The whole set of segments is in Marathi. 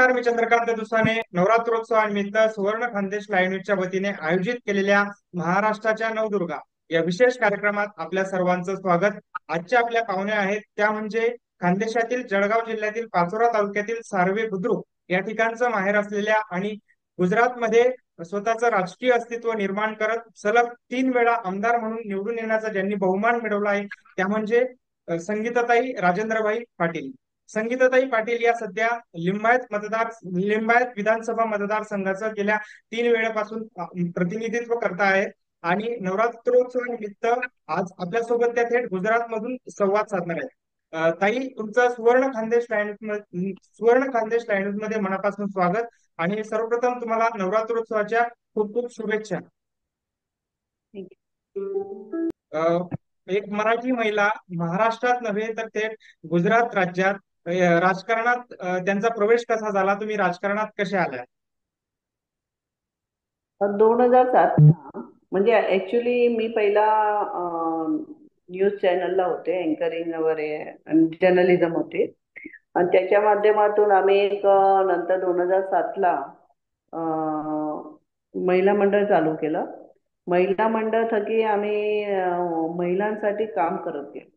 नमस्कार, मी चंद्रकांत दुसाने. नवरात्रोत्सवानिमित्त सुवर्ण खानदेश लाईव्ह न्यूजच्या वतीने आयोजित केलेल्या महाराष्ट्राच्या नवदुर्गा या विशेष कार्यक्रमात आपल्या सर्वांचं स्वागत. आजच्या आपल्या पाहुण्या आहेत त्या म्हणजे खानदेशातील जळगाव जिल्ह्यातील पाचोरा तालुक्यातील सार्वे बुद्रुक या ठिकाणचं माहेर असलेल्या आणि गुजरातमध्ये स्वतःचं राजकीय अस्तित्व निर्माण करत सलग 3 वेळा आमदार म्हणून निवडून येण्याचा ज्यांनी बहुमान मिळवला आहे त्या म्हणजे संगीताताई राजेंद्रभाई पाटील. संगीताताई पाटील या सध्या लिंबायत विधानसभा मतदारसंघाचं गेल्या 3 वेळेपासून प्रतिनिधित्व करता आहेत आणि नवरात्रोत्सवानिमित्त आज आपल्यासोबत त्या थेट गुजरात मधून संवाद साधणार आहेत. ताई, तुमचं सुवर्ण खानदेश लाईव्ह मध्ये मनापासून स्वागत आणि सर्वप्रथम तुम्हाला नवरात्रोत्सवाच्या खूप खूप शुभेच्छा. अ, एक मराठी महिला महाराष्ट्रात नव्हे तर थेट गुजरात राज्यात राजकारणात त्यांचा प्रवेश कसा झाला, तुम्ही राजकारणात कसे आलाय? 2007 म्हणजे ऍक्च्युली मी पहिला न्यूज चॅनलला होते, अँकरिंग वगैरे आणि जर्नलिझम होते. आणि त्याच्या माध्यमातून आम्ही एक नंतर 2007ला महिला मंडळ चालू केलं. महिला मंडळ थकी आम्ही महिलांसाठी काम करत गेलो.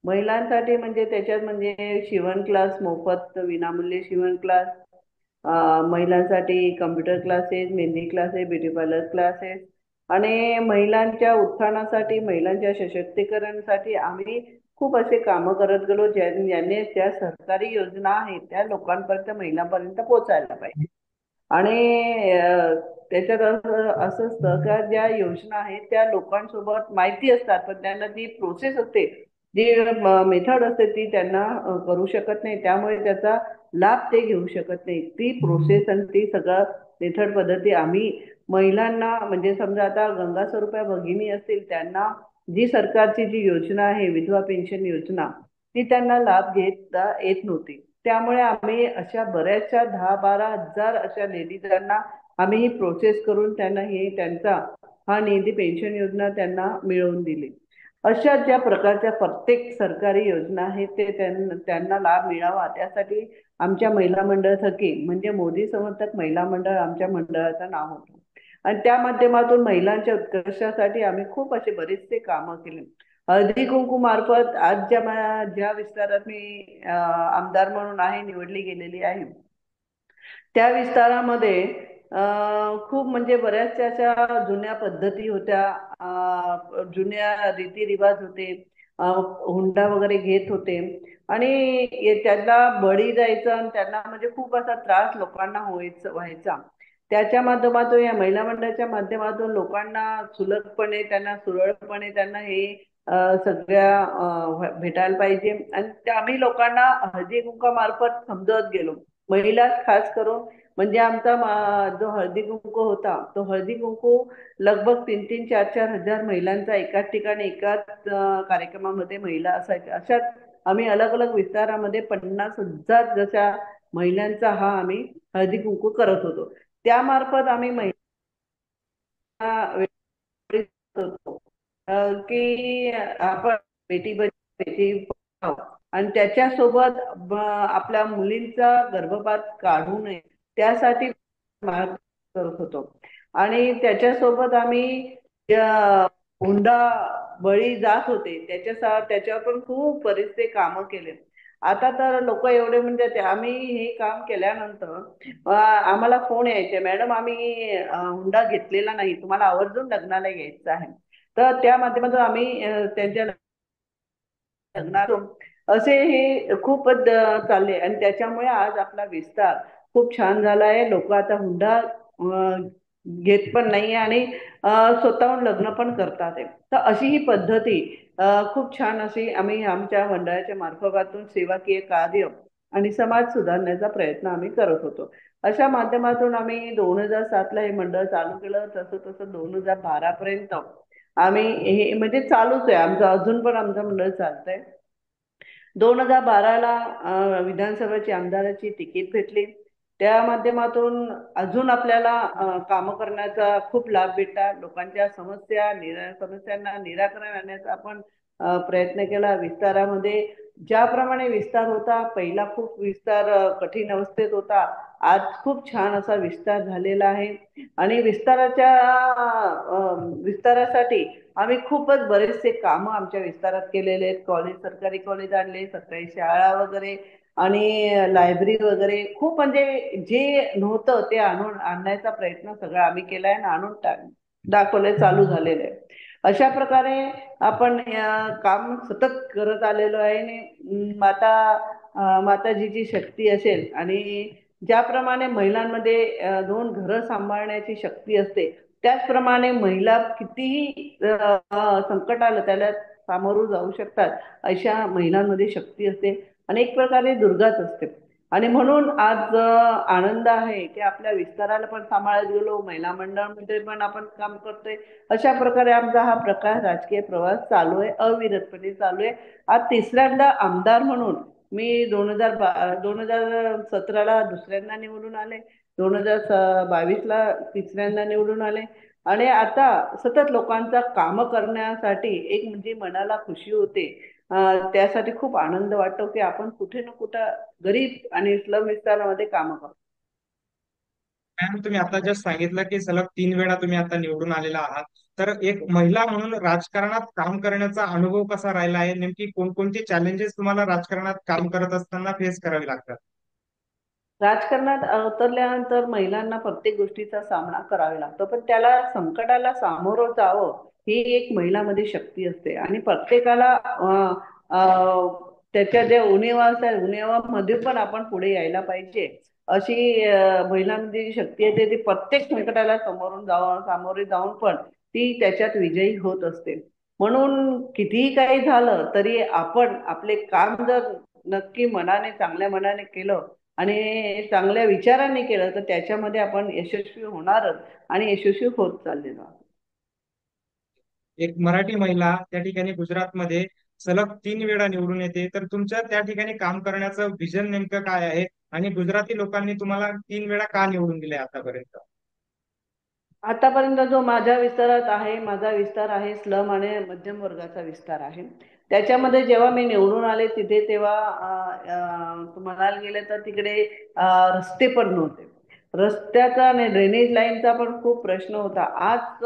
महिलांसाठी म्हणजे त्याच्यात म्हणजे शिवण क्लास मोफत विनामूल्य शिवण क्लास, महिलांसाठी computer classes, mehndi classes, beauty parlour classes आणि महिलांच्या उत्थानासाठी, महिलांच्या सशक्तीकरणासाठी आम्ही खूप असे कामं करत गेलो, ज्याने त्या सरकारी योजना आहेत त्या लोकांपर्यंत, महिलांपर्यंत पोहोचायला पाहिजे. आणि त्याच्यात असं असतं का ज्या योजना आहेत त्या लोकांसोबत माहिती असतात, पण त्यांना ती प्रोसेस असते, जी मेथड असते ती त्यांना करू शकत नाही. त्यामुळे त्याचा लाभ ते घेऊ शकत नाही. ती प्रोसेस आणि ती सगळं मेथड पद्धती आम्ही महिलांना, म्हणजे समजा आता गंगा स्वरूपा भगिनी असतील त्यांना जी सरकारची जी योजना आहे विधवा पेन्शन योजना, ती त्यांना लाभ घेता येत नव्हती. त्यामुळे आम्ही अशा बऱ्याचशा 10-12 हजार अशा लेडीजांना आम्ही ही प्रोसेस करून त्यांना हे त्यांचा हा निधी पेन्शन योजना त्यांना मिळवून दिली. अशा ज्या प्रकारच्या प्रत्येक सरकारी योजना आहेत ते त्यांना लाभ मिळावा त्यासाठी आमच्या महिला मंडळ थकी, म्हणजे मोदी समर्थक महिला मंडळ आमच्या मंडळाचं नाव होतं. आणि त्या माध्यमातून महिलांच्या उत्कर्षासाठी आम्ही खूप असे बरेचसे कामं केले. हळदी कुंकू मार्फत आज ज्या विस्तारात मी आमदार म्हणून आहे, निवडली गेलेली आहे, त्या विस्तारामध्ये खूप म्हणजे बऱ्याचशा अशा जुन्या पद्धती होत्या, जुन्या रीतिरिवाज होते, हुंडा वगैरे घेत होते. आणि त्यांना बळी जायचं आणि त्यांना म्हणजे खूप असा त्रास लोकांना व्हायचा. त्याच्या माध्यमातून या महिला मंडळाच्या माध्यमातून लोकांना सुलभपणे, त्यांना सुरळपणे त्यांना हे सगळ्या भेटायला पाहिजे. आणि आम्ही लोकांना हळदी कुंकामार्फत समजवत गेलो. महिला खास करून म्हणजे आमचा जो हळदी कुंकू होता तो हळदी कुंकू लगभग 3-4 हजार महिलांचा एकाच ठिकाणी एकाच कार्यक्रमामध्ये महिला असायच्या. अशात आम्ही अलग अलग विस्तारामध्ये 50,000 जशा महिलांचा हा आम्ही हळदी कुंकू करत होतो. त्यामार्फत आम्ही महिला होतो की आपण बेटी बचाव बेटी पढाओ आणि त्याच्यासोबत आपल्या मुलींचा गर्भपात काढू नये त्यासाठी मार्ग करत होतो. आणि त्याच्यासोबत आम्ही हुंडा बळी जात होते त्याच्यावर पण खूप बरेचसे कामं केले. आता तर लोक एवढे म्हणजे आम्ही हे काम केल्यानंतर आम्हाला फोन यायचे, मॅडम आम्ही हुंडा घेतलेला नाही, तुम्हाला आवर्जून लग्नाला यायचं आहे. तर त्या माध्यमातून आम्ही त्यांच्या लग्नात असे हे खूपच चालले. आणि त्याच्यामुळे आज आपला विस्तार खूप छान झाला आहे. लोक आता हुंडा घेत पण नाही आणि स्वतःहून लग्न पण करतात आहे. तर अशी ही पद्धती खूप छान अशी आम्ही आमच्या मंडळाच्या मार्फतातून सेवाकीय कार्य आणि समाज सुधारण्याचा प्रयत्न आम्ही करत होतो. अशा माध्यमातून आम्ही 2007ला हे मंडळ चालू केलं. तसं तसं 2012 पर्यंत आम्ही हे म्हणजे चालूच आहे आमचं, अजून पण आमचं मंडळ चालतंय. 2012ला विधानसभेची आमदाराची तिकीट भेटली. त्या माध्यमातून अजून आपल्याला कामं करण्याचा खूप लाभ भेटला. लोकांच्या समस्यांना निराकरण आणण्याचा आपण प्रयत्न केला. विस्तारामध्ये ज्याप्रमाणे विस्तार होता, पहिला खूप विस्तार कठीण अवस्थेत होता. आज खूप छान असा विस्तार झालेला आहे. आणि विस्तारासाठी आम्ही खूपच बरेचसे कामं आमच्या विस्तारात केलेले आहेत. सरकारी कॉलेज आणले, सरकारी शाळा वगैरे आणि लायब्ररी वगैरे खूप, म्हणजे जे नव्हतं ते आणण्याचा प्रयत्न सगळा आम्ही केलाय आणि दाखवलंय, चालू झालेलं आहे. अशा प्रकारे आपण काम सतत करत आलेलो आहे. आणि माताजीची शक्ती असेल आणि ज्याप्रमाणे महिलांमध्ये दोन घरं सांभाळण्याची शक्ती असते, त्याचप्रमाणे महिला कितीही संकट आलं त्याला सामोरं जाऊ शकतात, अशा महिलांमध्ये शक्ती असते आणि एक प्रकारे दुर्गाच असते. आणि म्हणून आज आनंद आहे की आपल्या विस्ताराला पण सांभाळत गेलो, महिला मंडळामध्ये पण आपण काम करतोय. अशा प्रकारे आमचा हा प्रकार राजकीय प्रवास चालू आहे, अविरतपणे चालू आहे. आज तिसऱ्यांदा आमदार म्हणून मी 2017ला दुसऱ्यांदा निवडून आले, 2022ला तिसऱ्यांदा निवडून आले. आणि आता सतत लोकांचा काम करण्यासाठी एक म्हणजे मनाला खुशी होते. त्यासाठी खूप आनंद वाटतो की आपण कुठे ना कुठं गरीब आणि स्लम विस्तारामध्ये काम करतो. मॅम, तुम्ही आता जस्ट सांगितलं की सलग 3 वेळा तुम्ही आता निवडून आलेला आहात. तर एक महिला म्हणून राजकारणात काम करण्याचा अनुभव कसा राहिला आहे? नेमकी कोणकोणती चॅलेंजेस तुम्हाला राजकारणात काम करत असताना फेस करावे लागतात? राजकारणात उतरल्यानंतर महिलांना प्रत्येक गोष्टीचा सामना करावा लागतो, पण त्याला संकटाला सामोरं जावं ही एक महिलामध्ये शक्ती असते. आणि प्रत्येकाला त्याच्या ज्या उणिवा असतात उणिवामध्ये पण आपण पुढे यायला पाहिजे, अशी महिलांमध्ये जी शक्ती येते ती प्रत्येक संकटाला सामोरे जाऊन पण ती त्याच्यात विजयी होत असते. म्हणून कितीही काही झालं तरी आपण आपले काम जर नक्की मनाने, चांगल्या मनाने केलं आणि चांगल्या विचारांनी केलं तर त्याच्यामध्ये आपण यशस्वी होणारच आणि यशस्वी होत चाललेलो आहोत. एक मराठी महिला त्या ठिकाणी गुजरातमध्ये सलग 3 वेळा निवडून येते, तर तुमच्या त्या ठिकाणी काम करण्याचं विजन नेमकं काय आहे? आणि गुजराती लोकांनी तुम्हाला 3 वेळा का निवडून दिले आतापर्यंत? आतापर्यंत जो माझा विस्तार आहे स्लम आणि मध्यम वर्गाचा विस्तार आहे. त्याच्यामध्ये जेव्हा मी निवडून आले तिथे तेव्हा म्हणायला गेलं तर तिकडे रस्ते पण नव्हते. रस्त्याचा आणि ड्रेनेज लाईनचा पण खूप प्रश्न होता. आज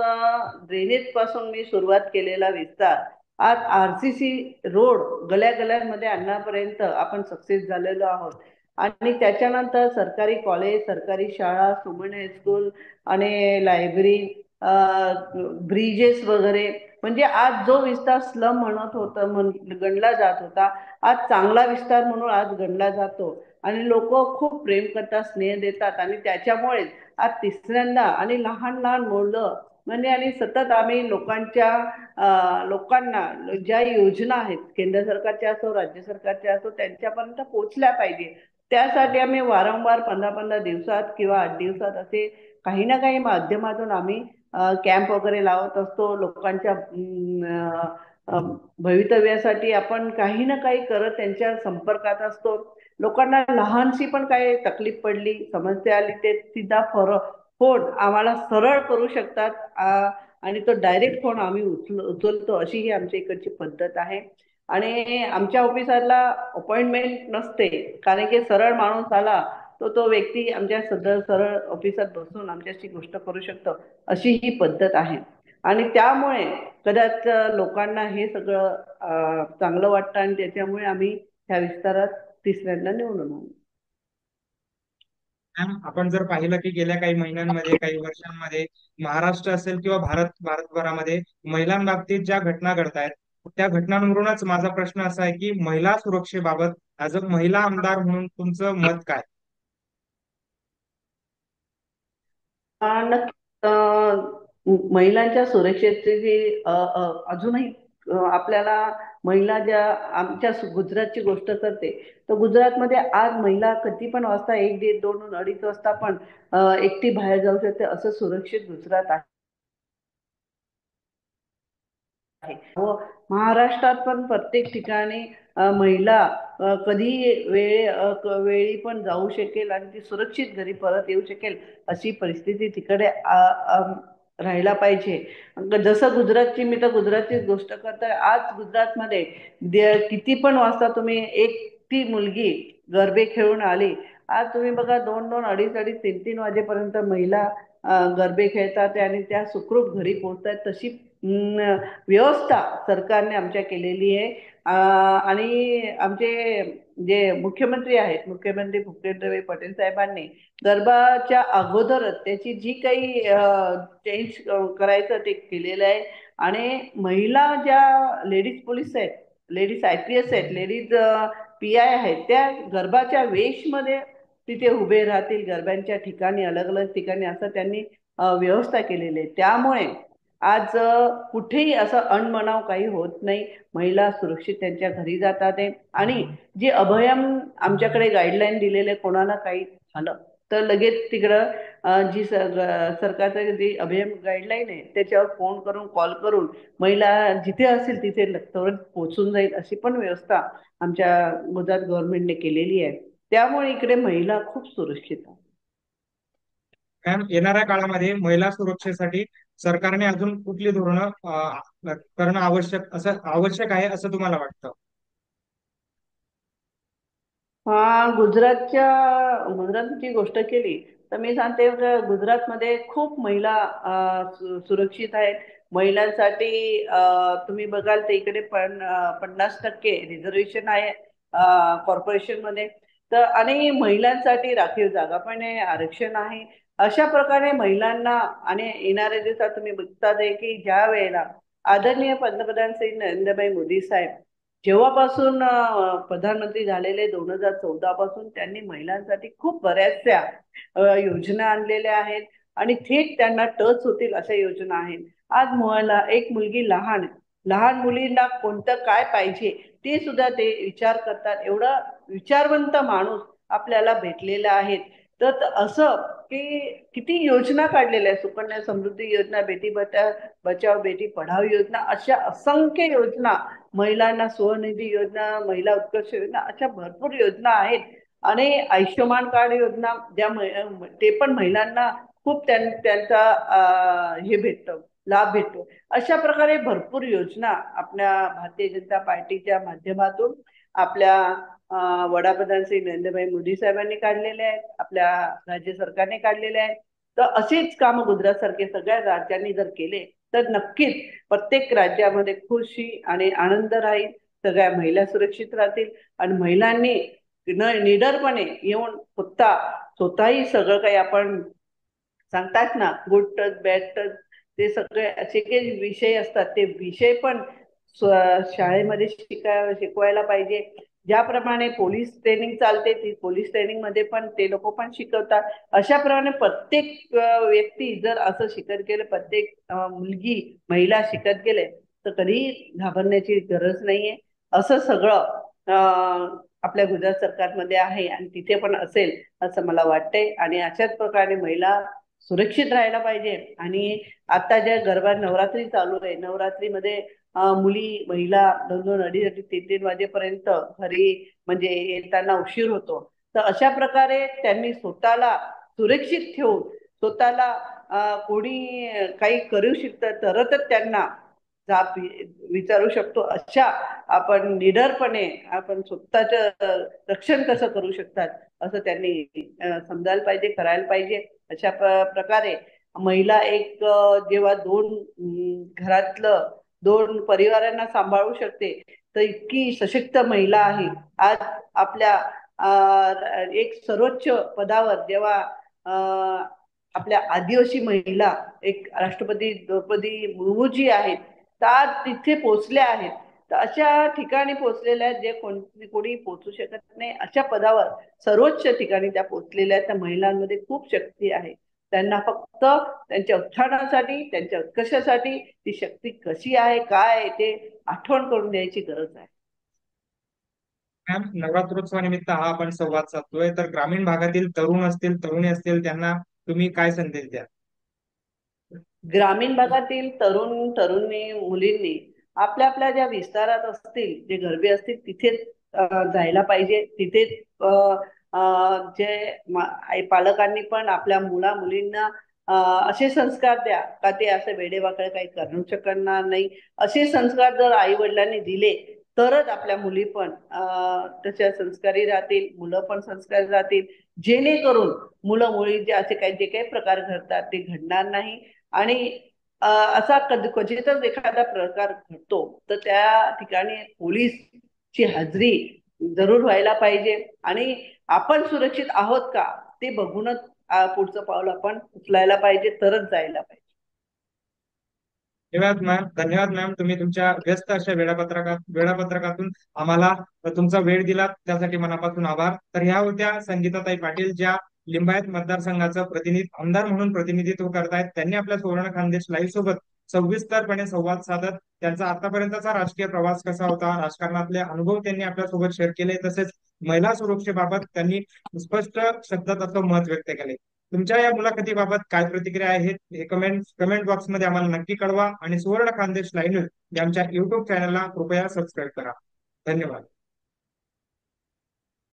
ड्रेनेज पासून मी सुरुवात केलेला विस्तार आज RCC रोड गल्यांमध्ये आणण्यापर्यंत आपण सक्सेस झालेलो आहोत. आणि त्याच्यानंतर सरकारी कॉलेज, सरकारी शाळा, सुमन हायस्कूल आणि लायब्ररी, ब्रिजेस वगैरे, म्हणजे आज जो विस्तार स्लम गणला जात होता, आज चांगला विस्तार म्हणून आज गणला जातो. आणि लोक खूप प्रेम करतात, स्नेह देतात. आणि त्याच्यामुळे आज तिसऱ्यांदा आणि लहान लहान मुलं म्हणजे आणि सतत आम्ही लोकांना ज्या योजना आहेत केंद्र सरकारच्या असो, राज्य सरकारच्या असो, त्यांच्यापर्यंत पोहोचल्या पाहिजे. त्यासाठी आम्ही वारंवार 15-15 दिवसात किंवा 8 दिवसात असे काही ना काही माध्यमातून आम्ही कॅम्प वगैरे लावत असतो. लोकांच्या भवितव्यासाठी आपण काही ना काही करत त्यांच्या संपर्कात असतो. लोकांना लहानशी पण काही तकलीफ पडली, समस्या आली, ते सीधा फोन आम्हाला सरळ करू शकतात. आणि तो डायरेक्ट फोन आम्ही उचलतो, अशी ही आमच्या इकडची पद्धत आहे. आणि आमच्या ऑफिसरला अपॉइंटमेंट नसते, कारण की सरळ माणूस आला तो व्यक्ती आमच्या सरळ ऑफिसात बसून आमच्याशी गोष्ट करू शकतो, अशी ही पद्धत आहे. आणि त्यामुळे कदाच लोकांना हे सगळं चांगलं वाटतं आणि त्याच्यामुळे आम्ही ह्या विस्तारात तिसऱ्यांदा निवडून आलो. मॅम, आपण जर पाहिलं की गेल्या काही महिन्यांमध्ये, काही वर्षांमध्ये महाराष्ट्र असेल किंवा भारतभरामध्ये महिलांबाबतीत ज्या घटना घडत आहेत, त्या घटनांवरूनच माझा प्रश्न असा आहे की महिला सुरक्षेबाबत ऍज अ महिला आमदार म्हणून तुमचं मत काय? नक्की. महिलांच्या सुरक्षेची जी अजूनही आपल्याला महिला ज्या आमच्या गुजरातची गोष्ट करते, तर गुजरातमध्ये आज महिला किती पण वाजता, 1, 1:30, 2, 2:30 वाजता पण एकटी बाहेर जाऊ शकते, असं सुरक्षित गुजरात आहे. व महाराष्ट्रात पण प्रत्येक ठिकाणी महिला कधी वेळी पण जाऊ शकेल आणि ती सुरक्षित घरी परत येऊ शकेल, अशी परिस्थिती तिकडे राहायला पाहिजे. जसं गुजरातची, मी तर गुजरातची गोष्ट करतोय. आज गुजरातमध्ये किती पण वाजता तुम्ही एक ती मुलगी गरबे खेळून आली, आज तुम्ही बघा 2-2, अडीच-अडीच, 3-3 वाजेपर्यंत महिला गरबे खेळतात आणि त्या सुखरूप घरी पोहोचतात. तशी व्यवस्था सरकारने आमच्या केलेली आहे. आणि आमचे जे मुख्यमंत्री आहेत, मुख्यमंत्री भूपेंद्रभाई पटेल साहेबांनी गरबाच्या अगोदरच त्याची जी काही चेंज करायचं ते केलेलं आहे. आणि महिला ज्या लेडीज पोलीस आहेत, लेडीज IPS आहेत, लेडीज PI आहेत, त्या गरबाच्या वेशमध्ये तिथे उभे राहतील गरब्यांच्या ठिकाणी, अलग अलग ठिकाणी, असं त्यांनी व्यवस्था केलेली आहे. त्यामुळे आज कुठेही असं अनमनाव काही होत नाही. महिला सुरक्षित त्यांच्या घरी जातात आहे. आणि जे अभयम आमच्याकडे गाईडलाईन दिलेले, कोणाला काही झालं तर लगेच तिकडं जी सरकारचं जी अभयम गाईडलाईन आहे त्याच्यावर फोन करून, कॉल करून महिला जिथे असेल तिथे त्वरित पोहोचून जाईल, अशी पण व्यवस्था आमच्या गुजरात गव्हर्नमेंटने केलेली आहे. त्यामुळे इकडे महिला खूप सुरक्षित आहे. मॅम, येणाऱ्या काळामध्ये महिला सुरक्षेसाठी सरकारने अजून कुठली धोरणं करणं आवश्यक आहे असं तुम्हाला वाटतं? गुजरातची गोष्ट केली तर मी सांगते गुजरातमध्ये खूप महिला सुरक्षित आहेत. महिलांसाठी तुम्ही बघाल तर इकडे 50% रिझर्वेशन आहे कॉर्पोरेशन मध्ये. तर आणि महिलांसाठी राखीव जागा पण आहे, आरक्षण आहे. अशा प्रकारे महिलांना, आणि येणाऱ्या दिवसात तुम्ही बघतात आहे की ज्या वेळेला आदरणीय पंतप्रधान श्री नरेंद्रभाई मोदी साहेब जेव्हापासून प्रधानमंत्री झालेले 2014 पासून, त्यांनी महिलांसाठी खूप बऱ्याचशा योजना आणलेल्या आहेत आणि थेट त्यांना टच होतील अशा योजना आहेत. आज मुलाला एक मुलगी लहान, लहान मुलींना कोणतं काय पाहिजे ते सुद्धा ते विचार करतात. एवढा विचारवंत माणूस आपल्याला भेटलेला आहे. तर असं की किती योजना काढलेल्या आहेत, सुकन्या समृद्धी योजना, बेटी बचाव बेटी पढाव योजना, अशा असंख्य योजना, महिलांना स्वनिधी योजना, महिला उत्कर्ष योजना, अशा भरपूर योजना आहेत. आणि आयुष्यमान कार्ड योजना, ते पण महिलांना खूप त्यांचा हे भेटतं, लाभ भेटतो. अशा प्रकारे भरपूर योजना आपल्या भारतीय जनता पार्टीच्या माध्यमातून आपल्या वडाप्रधान श्री नरेंद्रभाई मोदी साहेबांनी काढलेले आहेत, आपल्या राज्य सरकारने काढलेले आहेत. तर असेच काम गुजरात सारखे सगळ्या राज्यांनी जर केले तर नक्कीच प्रत्येक राज्यामध्ये खुशी आणि आनंद राहील, सगळ्या महिला सुरक्षित राहतील. आणि महिलांनी निडरपणे येऊन स्वतःही सगळं काही आपण सांगतात ना, गुड टच, बॅड टच, ते सगळे असे काही विषय असतात, ते विषय पण शाळेमध्ये शिकवायला पाहिजे. ज्याप्रमाणे पोलीस ट्रेनिंग चालते, ती पोलीस ट्रेनिंग मध्ये पण ते लोक पण शिकवतात. अशा प्रमाणे प्रत्येक व्यक्ती जर असं शिकत गेले, प्रत्येक मुलगी, महिला शिकत गेले, तर कधीही घाबरण्याची गरज नाहीये. असं सगळं आपल्या गुजरात सरकारमध्ये आहे आणि तिथे पण असेल असं मला वाटतंय. आणि अशाच प्रकारे महिला सुरक्षित राहायला पाहिजे. आणि आता ज्या गरबा नवरात्री चालू आहे, नवरात्रीमध्ये मुली, महिला 2-2, अडीच-अडीच, 3-3 वाजेपर्यंत घरी म्हणजे येताना उशीर होतो. तर अशा प्रकारे त्यांनी स्वतःला सुरक्षित ठेवून, स्वतःला कोणी काही करू शकतं तरच त्यांना जाब विचारू शकतो. अशा आपण निडरपणे आपण स्वतःचं रक्षण कसं करू शकतात असं त्यांनी समजायला पाहिजे, करायला पाहिजे. अशा प्रकारे महिला एक जेव्हा घरातलं 2 परिवारांना सांभाळू शकते, तर इतकी सशक्त महिला आहे. आज आपल्या एक सर्वोच्च पदावर जेव्हा आपल्या आदिवासी महिला, एक राष्ट्रपती द्रौपदी मुर्मूजी आहेत, त्या तिथे पोचल्या आहेत. तर अशा ठिकाणी पोचलेल्या आहेत जे कोणी पोचू शकत नाही, अशा पदावर सर्वोच्च ठिकाणी त्या पोचलेल्या आहेत. त्या महिलांमध्ये खूप शक्ती आहे. त्यांना फक्त त्यांच्या उत्थानासाठी, त्यांच्या उत्कर्षासाठी ती शक्ती कशी आहे, काय आहे, ते आठवण करून द्यायची गरज आहे. मॅम, नवरात्रोत्सवानिमित्त हा आपण संवाद साधतोय, तर ग्रामीण भागातील तरुण असतील, तरुणी असतील, त्यांना तुम्ही काय संदेश द्या? ग्रामीण भागातील तरुण तरुणी मुलींनी आपल्या आपल्या ज्या विस्तारात असतील, जे गरबे असतील, तिथेच जायला पाहिजे. तिथेच जे पालकांनी पण आपल्या मुला मुलींना असे संस्कार द्या का ते असं वेडेवाकडे काही करू शकणार नाही. असे संस्कार जर आई वडिलांनी दिले तरच आपल्या मुली पण तशा संस्कारी राहतील, मुलं पण संस्कारी राहतील, जेणेकरून मुलं मुली जे असे काही जे काही प्रकार घडतात ते घडणार नाही. आणि असा क्वचितच एखादा प्रकार घडतो तर त्या ठिकाणी पोलीसची हजेरी जरूर व्हायला पाहिजे. आणि आपण सुरक्षित आहोत का ते बघूनच पुढचं पाऊल आपण उचलायला पाहिजे, तरच जायला पाहिजे. धन्यवाद मॅम, तुम्ही तुमच्या व्यस्त अशा वेळापत्रकातून आम्हाला तुमचा वेळ दिला, त्यासाठी मनापासून आभार. तर ह्या होत्या संगीताताई पाटील, ज्या लिंबायत मतदारसंघाचं आमदार म्हणून प्रतिनिधित्व करतायत. त्यांनी आपल्या सुवर्ण खानदेश लाईव्ह सोबत सविस्तरपणे संवाद साधत त्यांचा आतापर्यंतचा राजकीय प्रवास कसा होता, राजकारणातले अनुभव त्यांनी आपल्यासोबत शेअर केले, तसेच महिला सुरक्षेबाबत त्यांनी स्पष्ट शब्दात असं मत व्यक्त केले. तुमच्या या मुलाखतीबाबत काय प्रतिक्रिया आहेत हे कमेंट बॉक्समध्ये आम्हाला नक्की कळवा आणि सुवर्ण खानदेश लाईव्ह न्यूज या आमच्या युट्यूब चॅनलला कृपया सबस्क्राईब करा. धन्यवाद.